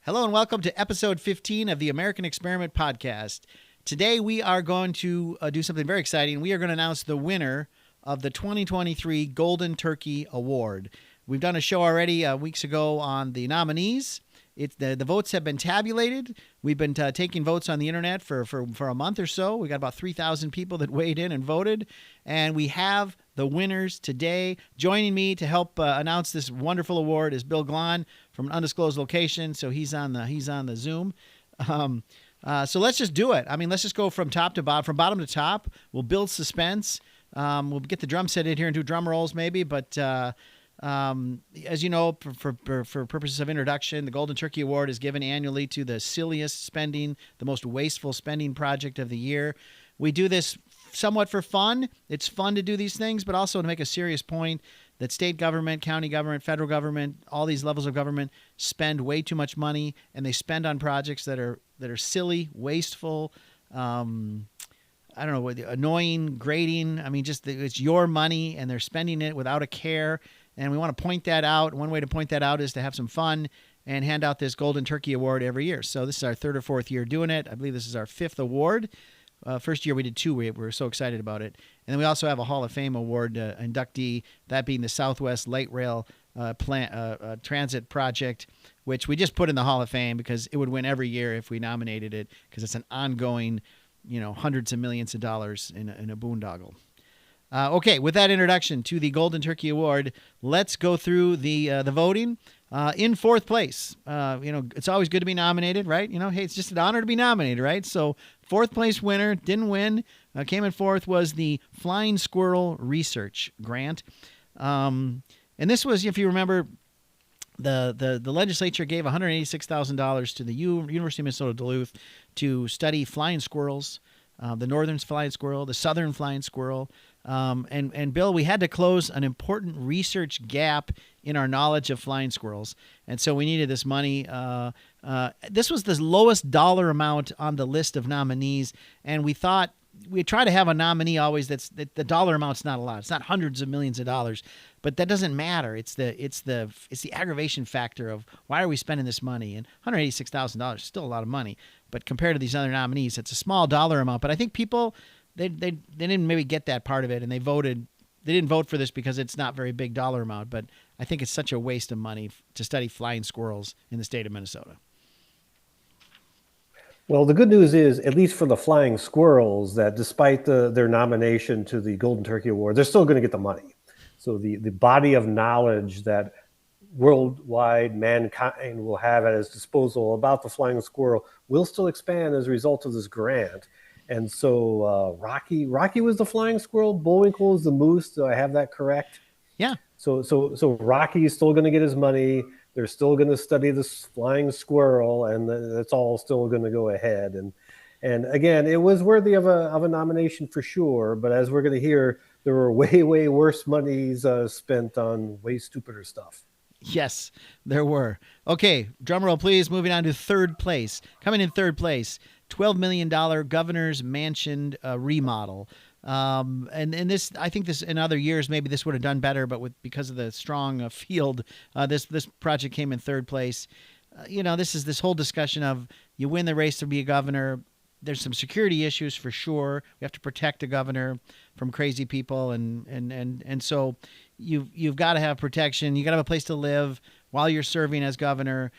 Hello and welcome to episode 15 of the American Experiment Podcast. Today we are going to do something very exciting. We are going to announce the winner of the 2023 Golden Turkey Award. We've done a show already weeks ago on the nominees. The votes have been tabulated. We've been taking votes on the internet for a month or so. We got about 3,000 people that weighed in and voted, and we have the winners today. Joining me to help announce this wonderful award is Bill Glahn from an undisclosed location. So he's on the Zoom. So let's just do it. I mean, let's just go from top to bottom, from bottom to top. We'll build suspense. We'll get the drum set in here and do drum rolls maybe, but. As you know, for purposes of introduction, the Golden Turkey Award is given annually to the silliest spending, the most wasteful spending project of the year. We do this somewhat for fun. It's fun to do these things, but also to make a serious point that state government, county government, federal government, all these levels of government spend way too much money, and they spend on projects that are silly, wasteful, I don't know, annoying, grating. I mean, just it's your money, and they're spending it without a care. And we want to point that out. One way to point that out is to have some fun and hand out this Golden Turkey Award every year. So this is our third or fourth year doing it. I believe this is our fifth award. First year we did two. We were so excited about it. And then we also have a Hall of Fame award inductee, that being the Southwest Light Rail Transit Project, which we just put in the Hall of Fame because it would win every year if we nominated it, because it's an ongoing, hundreds of millions of dollars in a boondoggle. Okay, with that introduction to the Golden Turkey Award, let's go through the voting. In fourth place, it's always good to be nominated, right? Hey, it's just an honor to be nominated, right? So fourth place winner, didn't win, came in fourth, was the Flying Squirrel Research Grant. And this was, if you remember, the legislature gave $186,000 to the University of Minnesota Duluth to study flying squirrels, the northern flying squirrel, the southern flying squirrel. And Bill, we had to close an important research gap in our knowledge of flying squirrels. And so we needed this money. This was the lowest dollar amount on the list of nominees. And we thought we try to have a nominee always that the dollar amount's not a lot. It's not hundreds of millions of dollars, but that doesn't matter. It's the aggravation factor of why are we spending this money? And $186,000 is still a lot of money, but compared to these other nominees, it's a small dollar amount. But I think people, they didn't maybe get that part of it, and they didn't vote for this because it's not very big dollar amount, but I think it's such a waste of money to study flying squirrels in the state of Minnesota. Well, the good news is, at least for the flying squirrels, that despite their nomination to the Golden Turkey Award, they're still going to get the money. So the body of knowledge that worldwide mankind will have at its disposal about the flying squirrel will still expand as a result of this grant. And so Rocky was the flying squirrel, Bullwinkle is the moose. Do I have that correct? Yeah. So Rocky is still going to get his money. They're still going to study this flying squirrel, and that's all still going to go ahead. And again, it was worthy of a nomination for sure. But as we're going to hear, there were way worse monies spent on way stupider stuff. Yes, there were. Okay, drum roll, please. Moving on to third place. Coming in third place, $12 million Governor's Mansion remodel. And this, I think this in other years, maybe this would have done better, but because of the strong field, this project came in third place. This is this whole discussion of you win the race to be a governor. There's some security issues for sure. We have to protect the governor from crazy people, and so you've got to have protection. You got to have a place to live while you're serving as governor.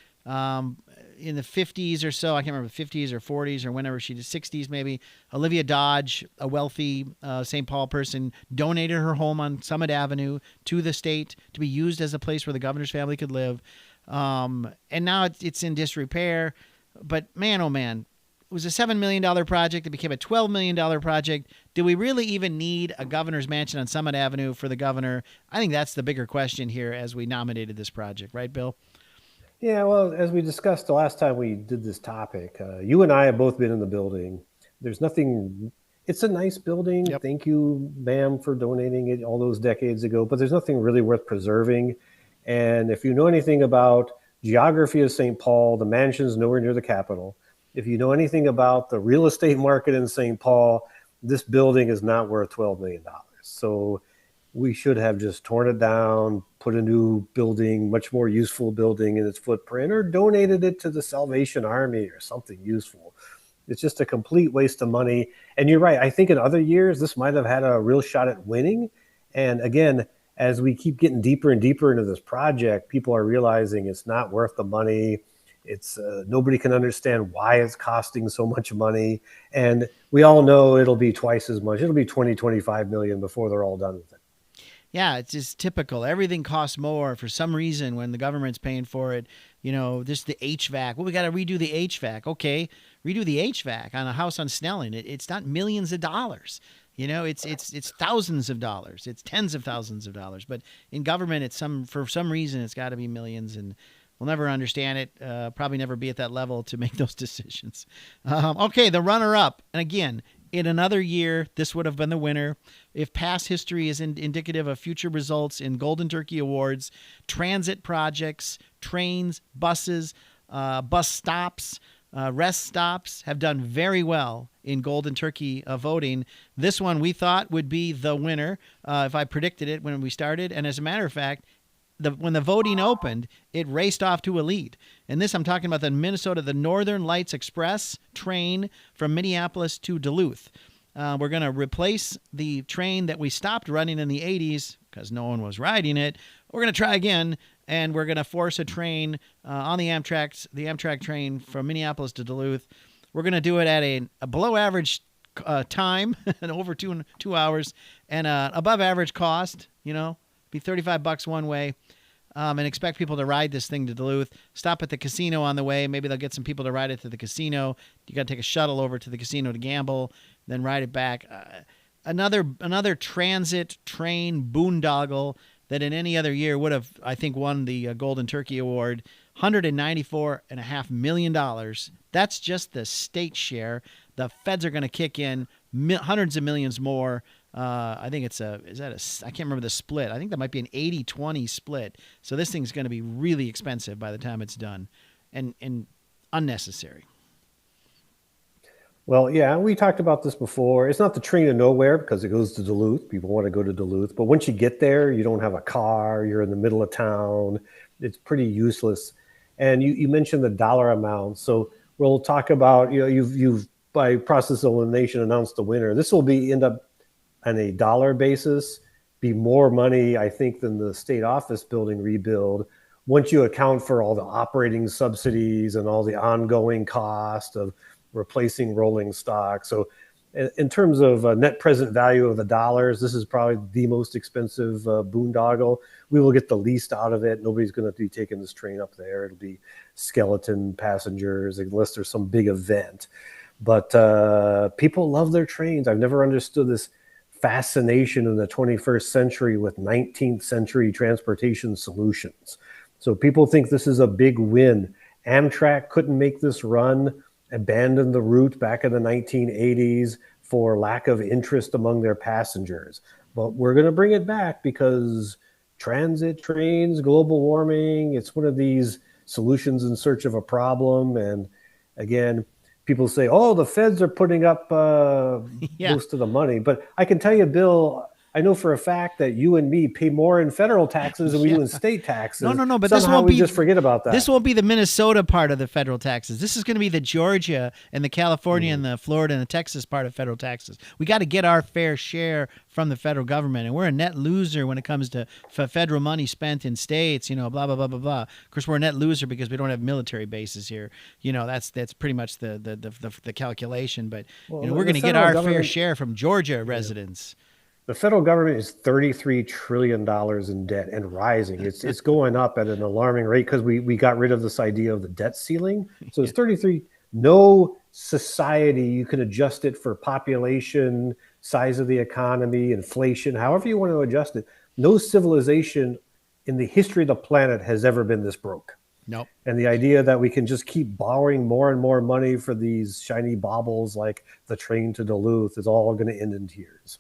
In the 50s or so, I can't remember, 50s or 40s or whenever she did, 60s maybe, Olivia Dodge, a wealthy St. Paul person, donated her home on Summit Avenue to the state to be used as a place where the governor's family could live. And now it's in disrepair. But man, oh man, it was a $7 million project. It became a $12 million project. Do we really even need a governor's mansion on Summit Avenue for the governor? I think that's the bigger question here as we nominated this project. Right, Bill? Yeah, well, as we discussed the last time we did this topic, you and I have both been in the building. There's nothing, it's a nice building. Yep. Thank you, ma'am, for donating it all those decades ago, but there's nothing really worth preserving. And if you know anything about geography of St. Paul, the mansion's nowhere near the Capitol. If you know anything about the real estate market in St. Paul, this building is not worth $12 million. So we should have just torn it down, put a new building, much more useful building in its footprint, or donated it to the Salvation Army or something useful. It's just a complete waste of money. And you're right. I think in other years, this might have had a real shot at winning. And again, as we keep getting deeper and deeper into this project, people are realizing it's not worth the money. It's nobody can understand why it's costing so much money. And we all know it'll be twice as much. It'll be 20, 25 million before they're all done with it. Yeah, it's just typical. Everything costs more for some reason when the government's paying for it. Just the HVAC. Well, we got to redo the HVAC. Okay, redo the HVAC on a house on Snelling. It's not millions of dollars. It's thousands of dollars. It's tens of thousands of dollars. But in government, for some reason it's got to be millions, and we'll never understand it. Probably never be at that level to make those decisions. Okay, the runner-up, and again, in another year, this would have been the winner. If past history is indicative of future results in Golden Turkey Awards, transit projects, trains, buses, bus stops, rest stops have done very well in Golden Turkey voting. This one we thought would be the winner if I predicted it when we started. And as a matter of fact, when the voting opened, it raced off to a lead. And this, I'm talking about the Northern Lights Express train from Minneapolis to Duluth. We're going to replace the train that we stopped running in the 80s because no one was riding it. We're going to try again, and we're going to force a train on the Amtrak train from Minneapolis to Duluth. We're going to do it at a below average time, and over 2 hours, and above average cost, be $35 one way, and expect people to ride this thing to Duluth. Stop at the casino on the way. Maybe they'll get some people to ride it to the casino. You got to take a shuttle over to the casino to gamble, then ride it back. Another transit train boondoggle that in any other year would have, I think, won the Golden Turkey Award. $194.5 million. That's just the state share. The feds are going to kick in hundreds of millions more. I think I can't remember the split. I think that might be an 80-20 split. So this thing's going to be really expensive by the time it's done and unnecessary. Well, yeah, we talked about this before. It's not the train to nowhere because it goes to Duluth. People want to go to Duluth. But once you get there, you don't have a car. You're in the middle of town. It's pretty useless. And you mentioned the dollar amount. So we'll talk about, you've by process of elimination announced the winner. This will end up on a dollar basis, be more money, I think, than the state office building rebuild. Once you account for all the operating subsidies and all the ongoing cost of replacing rolling stock. So in terms of net present value of the dollars, this is probably the most expensive boondoggle. We will get the least out of it. Nobody's going to be taking this train up there. It'll be skeleton passengers unless there's some big event. But people love their trains. I've never understood this fascination in the 21st century with 19th century transportation solutions. So people think this is a big win. Amtrak couldn't make this run, abandoned the route back in the 1980s for lack of interest among their passengers. But we're going to bring it back because transit, trains, global warming, it's one of these solutions in search of a problem. And again, people say, oh, the feds are putting up most of the money. But I can tell you, Bill, I know for a fact that you and me pay more in federal taxes than we do in state taxes. No, but somehow we just forget about that. This won't be the Minnesota part of the federal taxes. This is going to be the Georgia and the California and the Florida and the Texas part of federal taxes. We got to get our fair share from the federal government, and we're a net loser when it comes to federal money spent in states, blah, blah, blah, blah, blah. Of course, we're a net loser because we don't have military bases here. That's pretty much the calculation. But we're going to get our fair share from Georgia residents. The federal government is $33 trillion in debt and rising. It's going up at an alarming rate because we got rid of this idea of the debt ceiling. So it's 33. No society, you can adjust it for population, size of the economy, inflation, however you want to adjust it. No civilization in the history of the planet has ever been this broke. Nope. And the idea that we can just keep borrowing more and more money for these shiny baubles like the train to Duluth is all going to end in tears.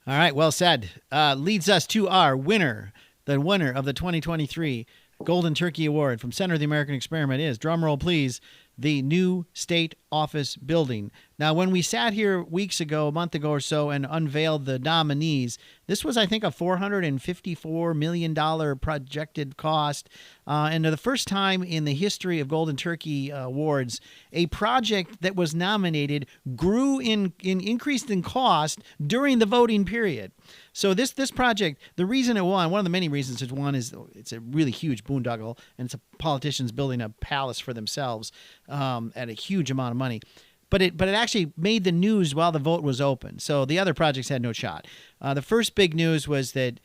All right, well said. Leads us to our winner. The winner of the 2023 Golden Turkey Award from Center of the American Experiment is, drumroll please, the new state office building. Now, when we sat here weeks ago, a month ago or so, and unveiled the nominees, this was, I think, a $454 million projected cost. And the first time in the history of Golden Turkey Awards, a project that was nominated grew increased in cost during the voting period. So this project, the reason it won, one of the many reasons it won, is it's a really huge boondoggle, and it's a politicians building a palace for themselves at a huge amount of money. But it actually made the news while the vote was open. So the other projects had no shot. The first big news was that,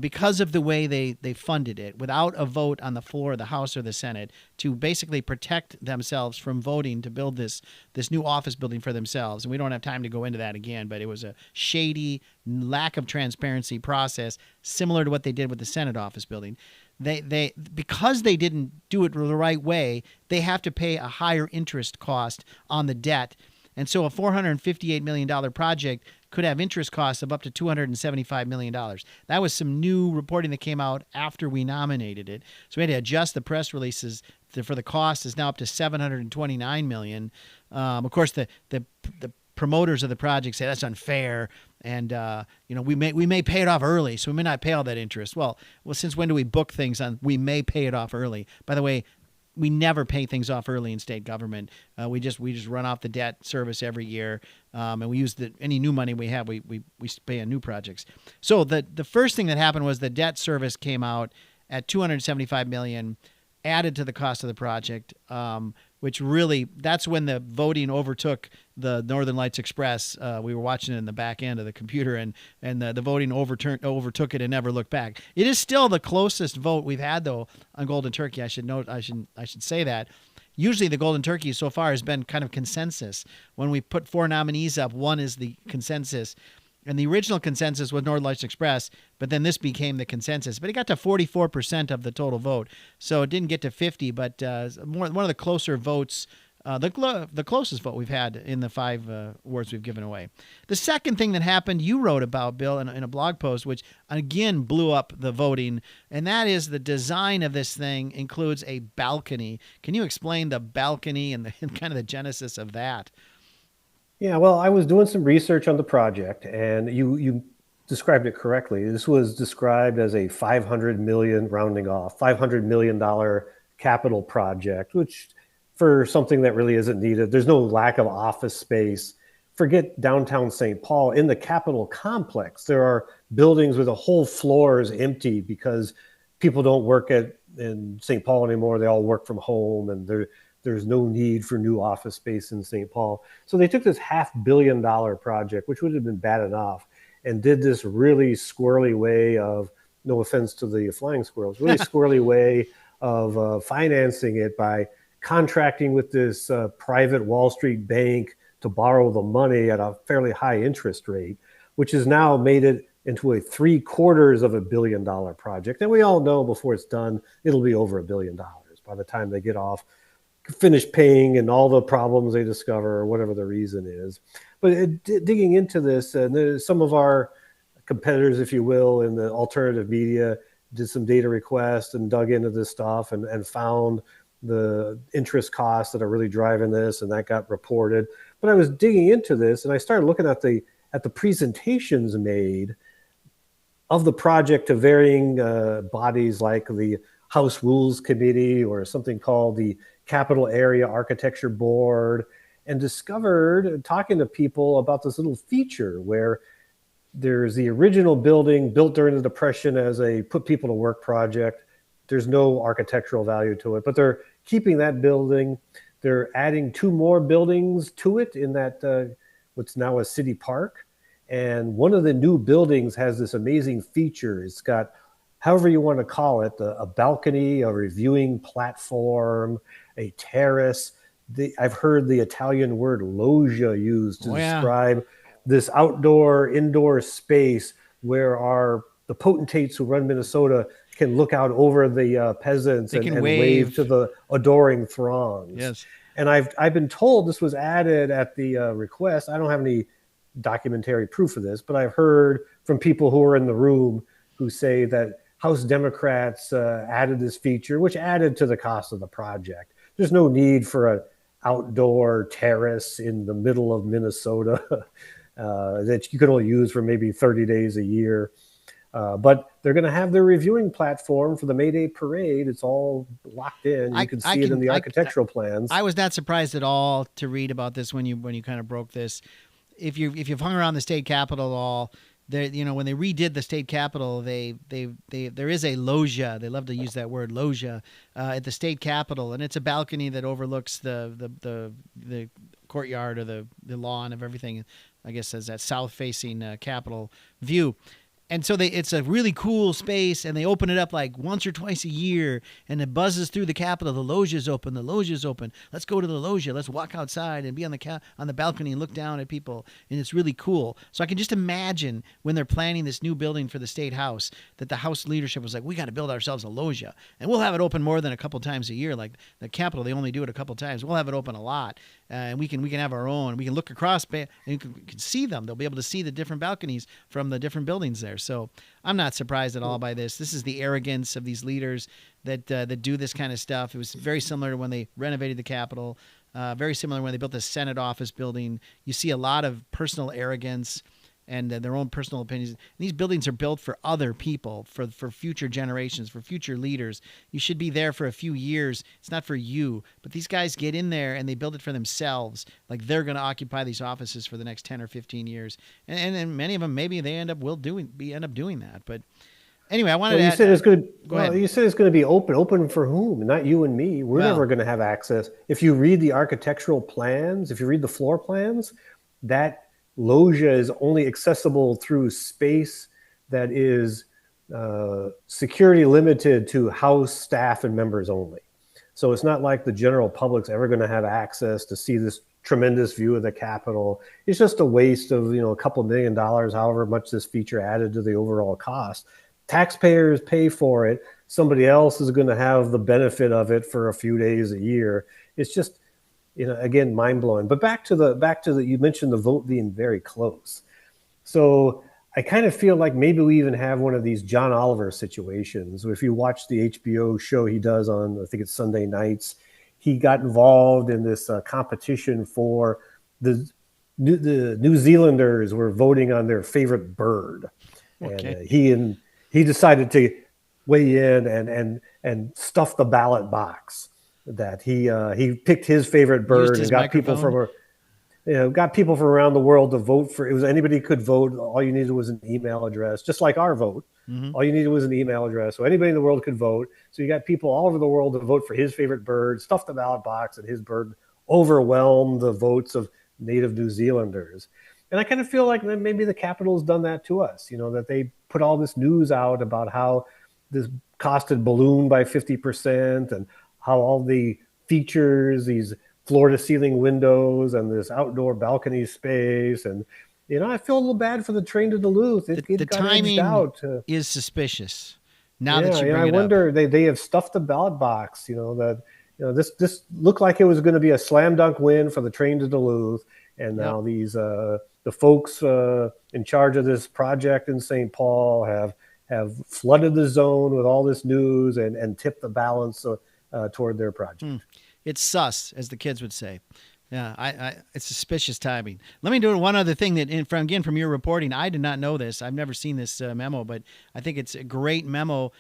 because of the way they funded it, without a vote on the floor of the House or the Senate, to basically protect themselves from voting to build this new office building for themselves. And we don't have time to go into that again, but it was a shady, lack of transparency process, similar to what they did with the Senate office building. They because they didn't do it the right way, they have to pay a higher interest cost on the debt. And so a $458 million project could have interest costs of up to $275 million. That was some new reporting that came out after we nominated it. So we had to adjust the press releases for the cost is now up to $729 million. Of course, the promoters of the project say that's unfair, and we may pay it off early, so we may not pay all that interest. Well, since when do we book things on we may pay it off early? By the way, we never pay things off early in state government. We just run off the debt service every year, and we use any new money we have. We pay on new projects. So the first thing that happened was the debt service came out at $275 million, added to the cost of the project. Which really, that's when the voting overtook the Northern Lights Express. We were watching it in the back end of the computer, and the voting overtook it and never looked back. It is still the closest vote we've had, though, on Golden Turkey. I should say that. Usually the Golden Turkey so far has been kind of consensus. When we put 4 nominees up, one is the consensus. And the original consensus was Northern Lights Express, but then this became the consensus. But it got to 44% of the total vote, so it didn't get to 50. But one of the closer votes, the closest vote we've had in the 5 awards we've given away. The second thing that happened, you wrote about, Bill, in a blog post, which again blew up the voting, and that is the design of this thing includes a balcony. Can you explain the balcony and kind of the genesis of that? Yeah, well, I was doing some research on the project, and you described it correctly. This was described as a $500 million, rounding off, $500 million capital project, which for something that really isn't needed. There's no lack of office space. Forget downtown St. Paul. In the Capitol complex, there are buildings where the whole floor is empty because people don't work in St. Paul anymore. They all work from home, and there's no need for new office space in St. Paul. So they took this $500 million project, which would have been bad enough, and did this really squirrely way of, no offense to the flying squirrels, really squirrely way of financing it by contracting with this private Wall Street bank to borrow the money at a fairly high interest rate, which has now made it into a $750 million project. And we all know before it's done, it'll be over $1 billion by the time they get off, finish paying and all the problems they discover or whatever the reason is. But digging into this, and some of our competitors, if you will, in the alternative media did some data requests and dug into this stuff and found the interest costs that are really driving this, and that got reported. But I was digging into this, and I started looking at the presentations made of the project to varying bodies like the House Rules Committee or something called the Capital Area Architecture Board, and discovered, talking to people, about this little feature where there's the original building built during the Depression as a put people to work project. There's no architectural value to it, but they're keeping that building. They're adding 2 more buildings to it in that what's now a city park. And one of the new buildings has this amazing feature. It's got, however you want to call it, a balcony, a reviewing platform, a terrace. I've heard the Italian word loggia used to describe this indoor space where the potentates who run Minnesota can look out over the peasants and wave to the adoring throngs. Yes. And I've been told this was added at the request. I don't have any documentary proof of this, but I've heard from people who are in the room who say that House Democrats added this feature, which added to the cost of the project. There's no need for outdoor terrace in the middle of Minnesota that you could only use for maybe 30 days a year. But they're going to have their reviewing platform for the May Day parade. It's all locked in. You can see it in the architectural plans. I was not surprised at all to read about this when you kind of broke this. If you've hung around the state capitol at all, there, when they redid the state capitol, there is a loggia. They love to use that word, loggia, at the state capitol, and it's a balcony that overlooks the courtyard or the lawn of everything. I guess as that south-facing capitol view. And so it's a really cool space, and they open it up like once or twice a year, and it buzzes through the Capitol. The loggia's open. The loggia's open. Let's go to the loggia. Let's walk outside and be on the balcony and look down at people, and it's really cool. So I can just imagine when they're planning this new building for the State House that the House leadership was like, we got to build ourselves a loggia, and we'll have it open more than a couple times a year. Like the Capitol, they only do it a couple times. We'll have it open a lot, and we can have our own. We can look across, and you can see them. They'll be able to see the different balconies from the different buildings there. So I'm not surprised at all by this. This is the arrogance of these leaders that do this kind of stuff. It was very similar to when they renovated the Capitol, very similar when they built the Senate office building. You see a lot of personal arrogance and their own personal opinions. And these buildings are built for other people, for future generations, for future leaders. You should be there for a few years. It's not for you. But these guys get in there and they build it for themselves. Like they're going to occupy these offices for the next 10 or 15 years. And many of them, maybe they end up doing that. But anyway, I wanted to add, you said it's going to go ahead. You said it's going to be open for whom? Not you and me. We're never going to have access. If you read the architectural plans, if you read the floor plans, that loggia is only accessible through space that is security limited to House staff and members only. So it's not like the general public's ever going to have access to see this tremendous view of the Capitol. It's just a waste of a couple $1 million, however much this feature added to the overall cost. Taxpayers pay for it. Somebody else is going to have the benefit of it for a few days a year. It's just, again, mind blowing. But back to the you mentioned the vote being very close. So I kind of feel like maybe we even have one of these John Oliver situations. If you watch the HBO show he does on, I think it's Sunday nights, he got involved in this competition for the New Zealanders were voting on their favorite bird. Okay. And he decided to weigh in and stuff the ballot box. That he picked his favorite bird and got people from around the world to vote for. It was anybody could vote. All you needed was an email address, just like our vote. Mm-hmm. All you needed was an email address, so anybody in the world could vote. So you got people all over the world to vote for his favorite bird, stuffed the ballot box, and his bird overwhelmed the votes of native New Zealanders. And I kind of feel like maybe the Capitol's done that to us. That they put all this news out about how this cost had ballooned by 50% and how all the features, these floor-to-ceiling windows and this outdoor balcony space. And, I feel a little bad for the train to Duluth. The timing is suspicious. Now that you bring I wonder, they have stuffed the ballot box, this looked like it was going to be a slam dunk win for the train to Duluth. And now these the folks in charge of this project in St. Paul have flooded the zone with all this news and tipped the balance toward their project. It's sus, as the kids would say. Yeah, it's suspicious timing. Let me do one other thing that, from your reporting, I did not know this. I've never seen this memo, but I think it's a great memo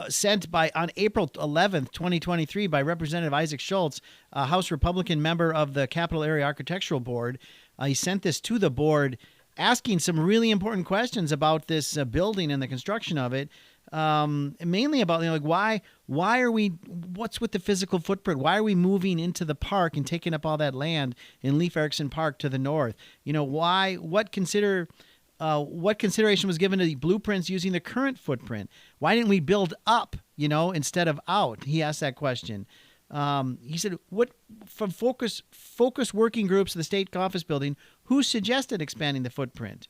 sent on April 11th, 2023 by Representative Isaac Schultz, a House Republican member of the Capitol Area Architectural Board. He sent this to the board asking some really important questions about this building and the construction of it. Mainly about why are we, what's with the physical footprint? Why are we moving into the park and taking up all that land in Leif Erikson Park to the north? What consideration was given to the blueprints using the current footprint? Why didn't we build up, instead of out? He asked that question. He said, what from focus working groups of the state office building, who suggested expanding the footprint?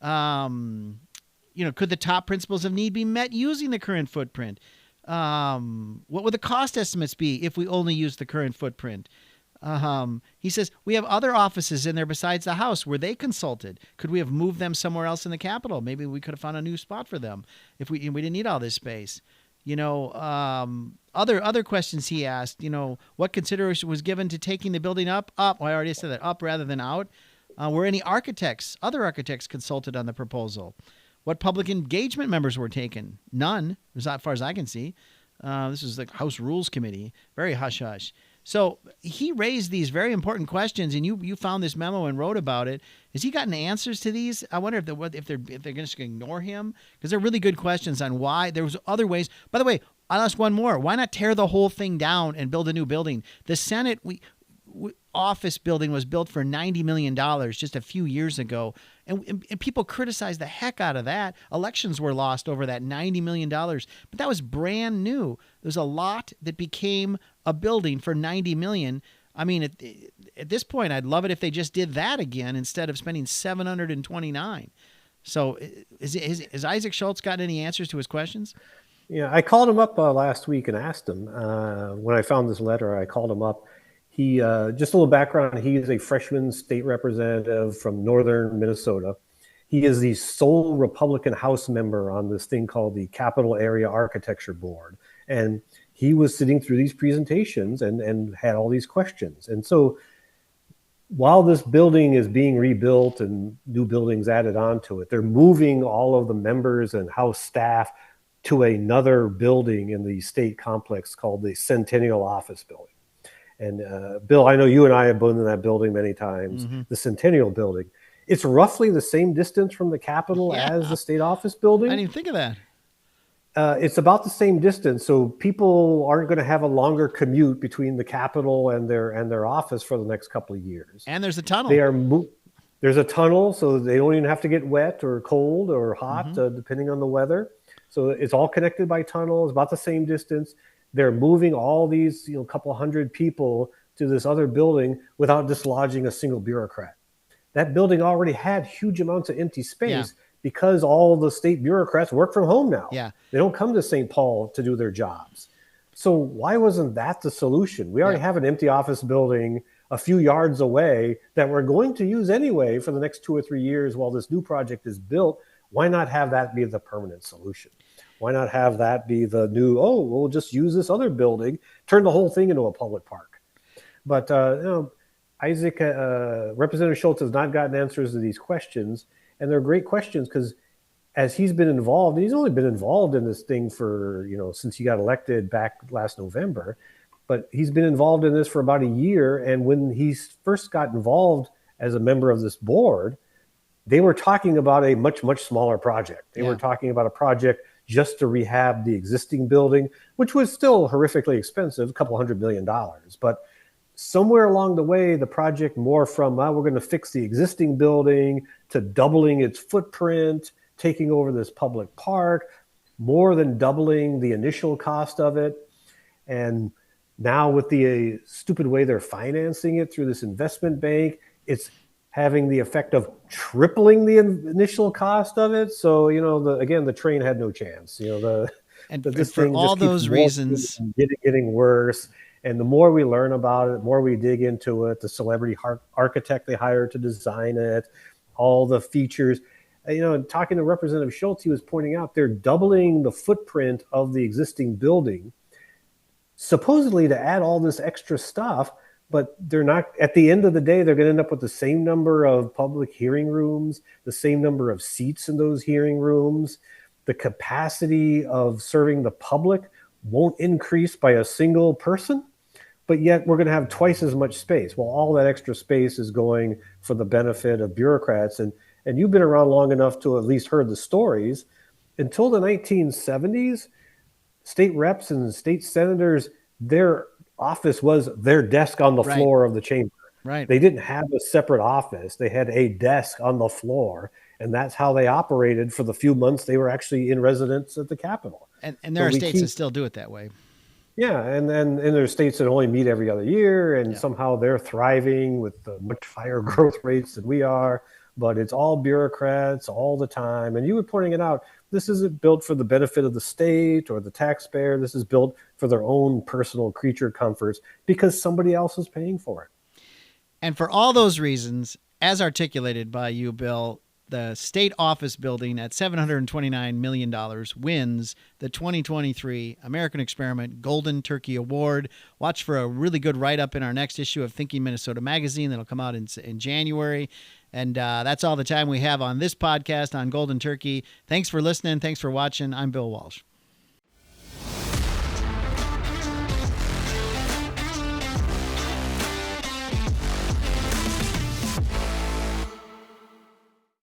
Could the top principles of need be met using the current footprint? What would the cost estimates be if we only use the current footprint? He says, we have other offices in there besides the House. Were they consulted? Could we have moved them somewhere else in the Capitol? Maybe we could have found a new spot for them if we didn't need all this space. Other questions he asked, what consideration was given to taking the building up? Well, I already said that, up rather than out. Were any other architects consulted on the proposal? What public engagement members were taken? None, as far as I can see. This is the House Rules Committee. Very hush-hush. So he raised these very important questions, and you found this memo and wrote about it. Has he gotten answers to these? I wonder if they're just going to ignore him, because they're really good questions on why. There was other ways. By the way, I'll ask one more. Why not tear the whole thing down and build a new building? The Senate office building was built for $90 million just a few years ago. And people criticized the heck out of that. Elections were lost over that $90 million. But that was brand new. There's a lot that became a building for $90 million. I mean, at this point, I'd love it if they just did that again instead of spending $729. So has Isaac Schultz gotten any answers to his questions? Yeah, I called him up last week and asked him. When I found this letter, I called him up. He just a little background. He is a freshman state representative from northern Minnesota. He is the sole Republican House member on this thing called the Capital Area Architecture Board. And he was sitting through these presentations and had all these questions. And so while this building is being rebuilt and new buildings added onto it, they're moving all of the members and House staff to another building in the state complex called the Centennial Office Building. And Bill, I know you and I have been in that building many times, the Centennial Building. It's roughly the same distance from the Capitol as the state office building. I didn't even think of that. It's about the same distance, so people aren't going to have a longer commute between the Capitol and their office for the next couple of years. And there's a tunnel. There's a tunnel, so they don't even have to get wet or cold or hot, depending on the weather. So it's all connected by tunnels, about the same distance. They're moving all these, couple hundred people to this other building without dislodging a single bureaucrat. That building already had huge amounts of empty space because all the state bureaucrats work from home now. Yeah. They don't come to St. Paul to do their jobs. So why wasn't that the solution? We already have an empty office building a few yards away that we're going to use anyway for the next 2 or 3 years while this new project is built. Why not have that be the permanent solution? Why not have that be the new, we'll just use this other building, turn the whole thing into a public park? But, Isaac, Representative Schultz has not gotten answers to these questions. And they're great questions because as he's been involved, he's only been involved in this thing for, since he got elected back last November. But he's been involved in this for about a year. And when he first got involved as a member of this board, they were talking about a much, much smaller project. They were talking about a project just to rehab the existing building, which was still horrifically expensive, a couple $100 million. But somewhere along the way, the project morphed from, we're going to fix the existing building to doubling its footprint, taking over this public park, more than doubling the initial cost of it. And now with the stupid way they're financing it through this investment bank, it's having the effect of tripling the initial cost of it. So, the train had no chance. This for thing all just those keeps reasons, getting worse. And the more we learn about it, the more we dig into it, the celebrity architect they hired to design it, all the features. Talking to Representative Schultz, he was pointing out they're doubling the footprint of the existing building, supposedly to add all this extra stuff. But they're not, at the end of the day, they're going to end up with the same number of public hearing rooms, the same number of seats in those hearing rooms. The capacity of serving the public won't increase by a single person, but yet we're going to have twice as much space. Well, all that extra space is going for the benefit of bureaucrats. And you've been around long enough to at least heard the stories. Until the 1970s, state reps and state senators, their office was their desk on the floor of the chamber. Right. They didn't have a separate office. They had a desk on the floor, and that's how they operated for the few months they were actually in residence at the Capitol. And there are states that still do it that way. Yeah, and there are states that only meet every other year, and somehow they're thriving with much higher growth rates than we are. But it's all bureaucrats all the time. And you were pointing it out, this isn't built for the benefit of the state or the taxpayer. This is built for their own personal creature comforts because somebody else is paying for it. And for all those reasons, as articulated by you, Bill, the state office building at $729 million wins the 2023 American Experiment Golden Turkey Award. Watch for a really good write-up in our next issue of Thinking Minnesota Magazine that'll come out in January. And that's all the time we have on this podcast on Golden Turkey. Thanks for listening. Thanks for watching. I'm Bill Walsh.